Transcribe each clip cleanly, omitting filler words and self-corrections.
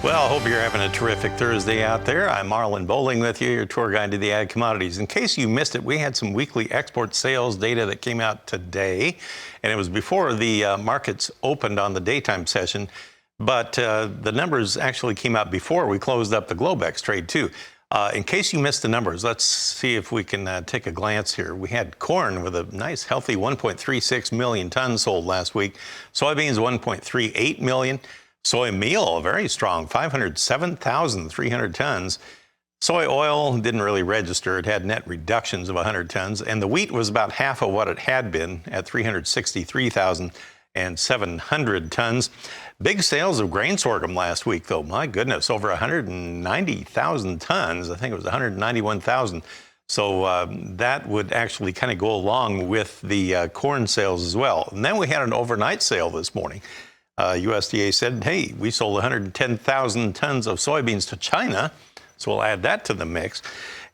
Well, hope you're having a terrific Thursday out there. I'm Marlon Bowling with you, your tour guide to the ag commodities. In case you missed it, we had some weekly export sales data that came out today, and it was before the markets opened on the daytime session. But the numbers actually came out before we closed up the Globex trade, too. In case you missed the numbers, let's see if we can take a glance here. We had corn with a nice, healthy 1.36 million tons sold last week. Soybeans, 1.38 million. Soy meal, very strong, 507,300 tons. Soy oil didn't really register. It had net reductions of 100 tons. And the wheat was about half of what it had been at 363,700 tons. Big sales of grain sorghum last week, though. My goodness, over 190,000 tons. I think it was 191,000. So that would actually kind of go along with the corn sales as well. And then we had an overnight sale this morning. USDA said, hey, we sold 110,000 tons of soybeans to China, so we'll add that to the mix.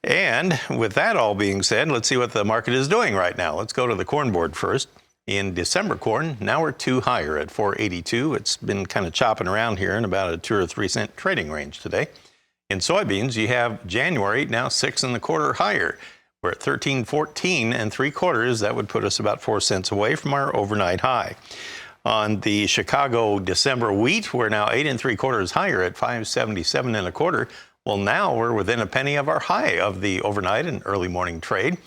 And with that all being said, let's see what the market is doing right now. Let's go to the corn board first. In December corn, now we're 2 higher at 482. It's been kind of chopping around here in about a 2 or 3 cent trading range today. In soybeans, you have January now 6 1/4 higher. We're at 13.14 3/4. That would put us about 4 cents away from our overnight high. On the Chicago December wheat, we're now 8 3/4 higher at 577 1/4. Well, now we're within a penny of our high of the overnight and early morning trade.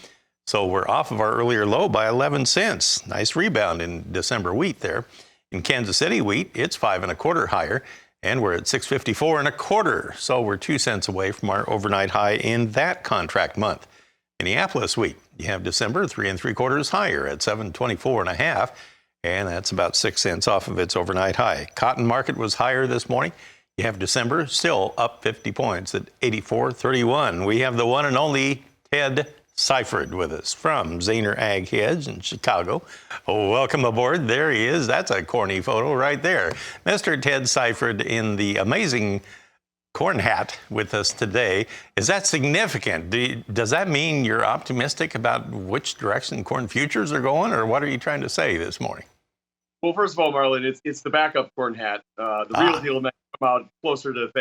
So we're off of our earlier low by 11 cents. Nice rebound in December wheat there. In Kansas City wheat, it's 5 1/4 higher, and we're at 654 1/4. So we're 2 cents away from our overnight high in that contract month. Minneapolis wheat, you have December 3 3/4 higher at 724 1/2. And that's about 6 cents off of its overnight high. Cotton market was higher this morning. You have December still up 50 points at 84.31. We have the one and only Ted Seifried with us from Zaner Ag Hedge in Chicago. Oh, welcome aboard. There he is. That's a corny photo right there. Mr. Ted Seifried in the amazing corn hat with us today. Is that significant? Does that mean you're optimistic about which direction corn futures are going, or what are you trying to say this morning? Well, first of all, Marlon, it's the backup corn hat. The real deal may come out closer to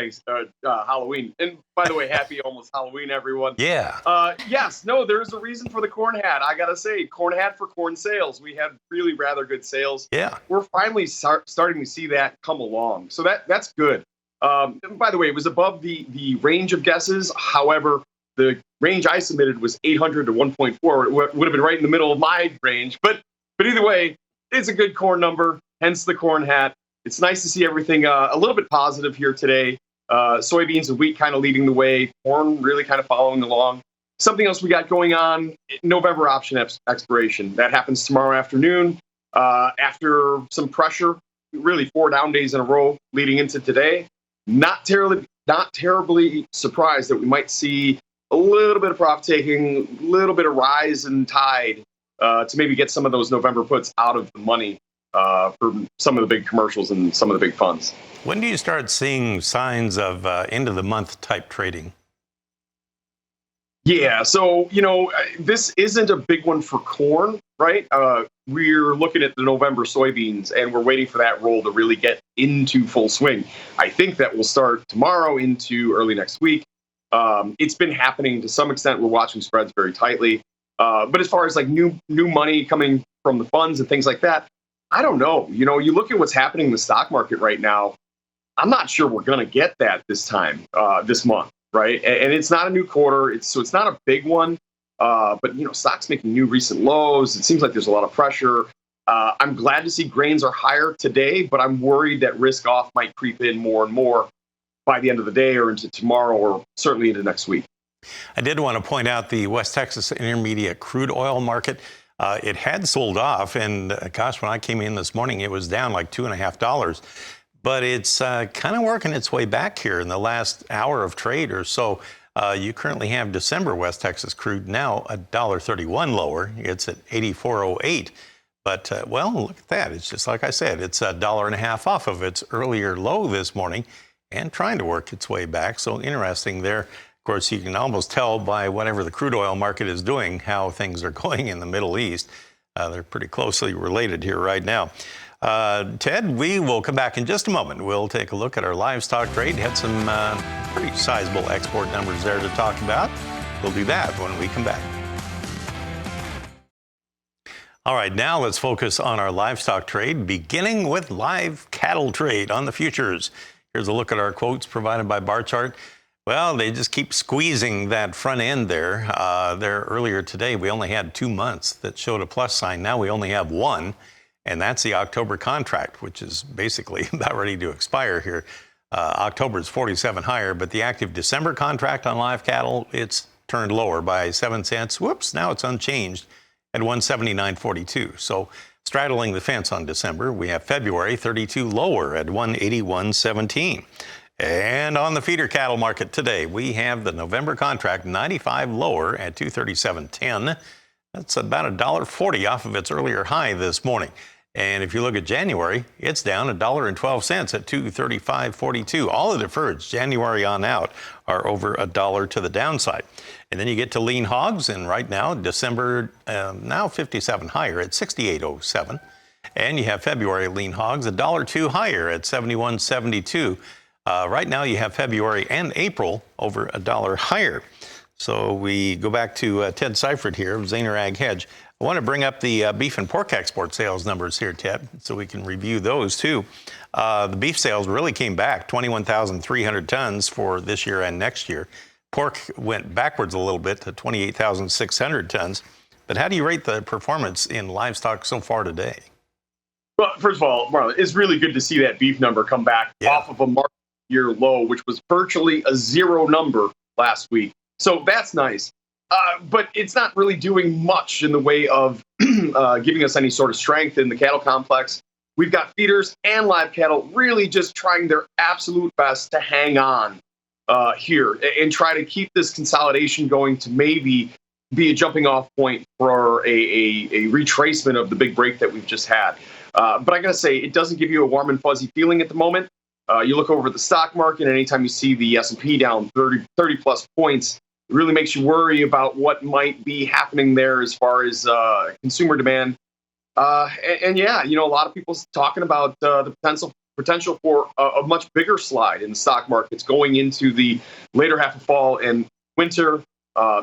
Halloween. And by the way, happy almost Halloween, everyone. Yeah. Yes, no, there's a reason for the corn hat. I got to say, corn hat for corn sales. We had really rather good sales. Yeah. We're finally starting to see that come along. So that's good. By the way, it was above the range of guesses. However, the range I submitted was 800 to 1.4. It would have been right in the middle of my range. But either way, it's a good corn number, hence the corn hat. It's nice to see everything a little bit positive here today. Soybeans and wheat kind of leading the way, corn really kind of following along. Something else we got going on, November option expiration. That happens tomorrow afternoon. After some pressure, really 4 down days in a row leading into today. Not terribly surprised that we might see a little bit of profit taking, a little bit of rise in tide to maybe get some of those November puts out of the money for some of the big commercials and some of the big funds. When do you start seeing signs of end of the month type trading? Yeah, so, this isn't a big one for corn, right? We're looking at the November soybeans, and we're waiting for that roll to really get into full swing. I think that will start tomorrow into early next week. It's been happening to some extent. We're watching spreads very tightly. But as far as like new money coming from the funds and things like that, I don't know. You look at what's happening in the stock market right now. I'm not sure we're going to get that this month, right? And it's not a new quarter. It's not a big one. But stocks making new recent lows. It seems like there's a lot of pressure. I'm glad to see grains are higher today, but I'm worried that risk off might creep in more and more by the end of the day or into tomorrow or certainly into next week. I did want to point out the West Texas Intermediate crude oil market. It had sold off, and gosh, when I came in this morning, it was down like $2.50. But it's kind of working its way back here in the last hour of trade or so. You currently have December West Texas crude now $1.31 lower. It's at 84.08. But, well, look at that. It's just like I said, it's $1.50 off of its earlier low this morning and trying to work its way back. So interesting there. Of course, you can almost tell by whatever the crude oil market is doing how things are going in the Middle East. They're pretty closely related here right now. Ted, we will come back in just a moment. We'll take a look at our livestock trade. Had some pretty sizable export numbers there to talk about. We'll do that when we come back. All right, now let's focus on our livestock trade, beginning with live cattle trade on the futures. Here's a look at our quotes provided by Bar Chart. Well, they just keep squeezing that front end there. Earlier today, we only had 2 months that showed a plus sign. Now we only have one, and that's the October contract, which is basically about ready to expire here. October is 47 higher, but the active December contract on live cattle, it's turned lower by 7 cents. Whoops, now it's unchanged at 179.42. So straddling the fence on December, we have February 32 lower at 181.17. And on the feeder cattle market today, we have the November contract 95 lower at 237.10. That's about $1.40 off of its earlier high this morning. And if you look at January, it's down $1.12 at 235.42. All the deferreds January on out are over $1 to the downside. And then you get to lean hogs, and right now December now 57 higher at 68.07. And you have February lean hogs $1.02 higher at 71.72. Right now you have February and April over $1 higher. So we go back to Ted Seifried here of Zaner Ag Hedge. I want to bring up the beef and pork export sales numbers here, Ted, so we can review those too. The beef sales really came back, 21,300 tons for this year and next year. Pork went backwards a little bit to 28,600 tons. But how do you rate the performance in livestock so far today? Well, first of all, Marlon, it's really good to see that beef number come back off of a market year low, which was virtually a zero number last week. So that's nice. But it's not really doing much in the way of giving us any sort of strength in the cattle complex. We've got feeders and live cattle really just trying their absolute best to hang on here and try to keep this consolidation going to maybe be a jumping off point for a retracement of the big break that we've just had. But I got to say, it doesn't give you a warm and fuzzy feeling at the moment. You look over at the stock market, anytime you see the S&P down 30 plus points, it really makes you worry about what might be happening there as far as consumer demand. And yeah, you know, a lot of people talking about the potential for a much bigger slide in the stock markets going into the later half of fall and winter.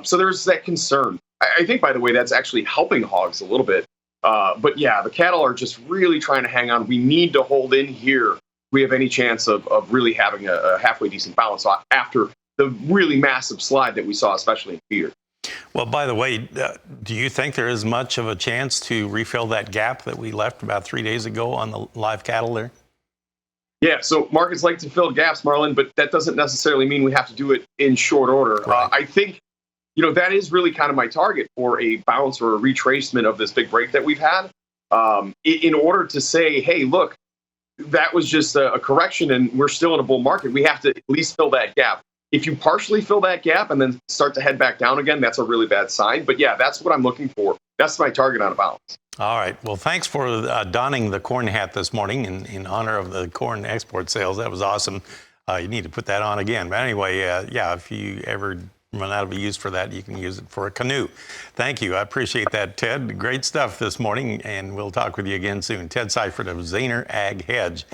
So there's that concern. I think, by the way, that's actually helping hogs a little bit. But yeah, the cattle are just really trying to hang on. We need to hold in here. We have any chance of really having a halfway decent balance after the really massive slide that we saw, especially in feeder. Well, by the way, do you think there is much of a chance to refill that gap that we left about 3 days ago on the live cattle there? Yeah, so markets like to fill gaps, Marlon, but that doesn't necessarily mean we have to do it in short order. Right. I think, you know, that is really kind of my target for a bounce or a retracement of this big break that we've had. In order to say, hey, look, that was just a correction and we're still in a bull market, we have to at least fill that gap. If you partially fill that gap and then start to head back down again, that's a really bad sign. But yeah, that's what I'm looking for. That's my target on a balance. All right. Well, thanks for donning the corn hat this morning in honor of the corn export sales. That was awesome. You need to put that on again. But anyway, yeah, if you ever run out of a use for that, you can use it for a canoe. Thank you. I appreciate that, Ted. Great stuff this morning, and we'll talk with you again soon. Ted Seifried of Zaner Ag Hedge.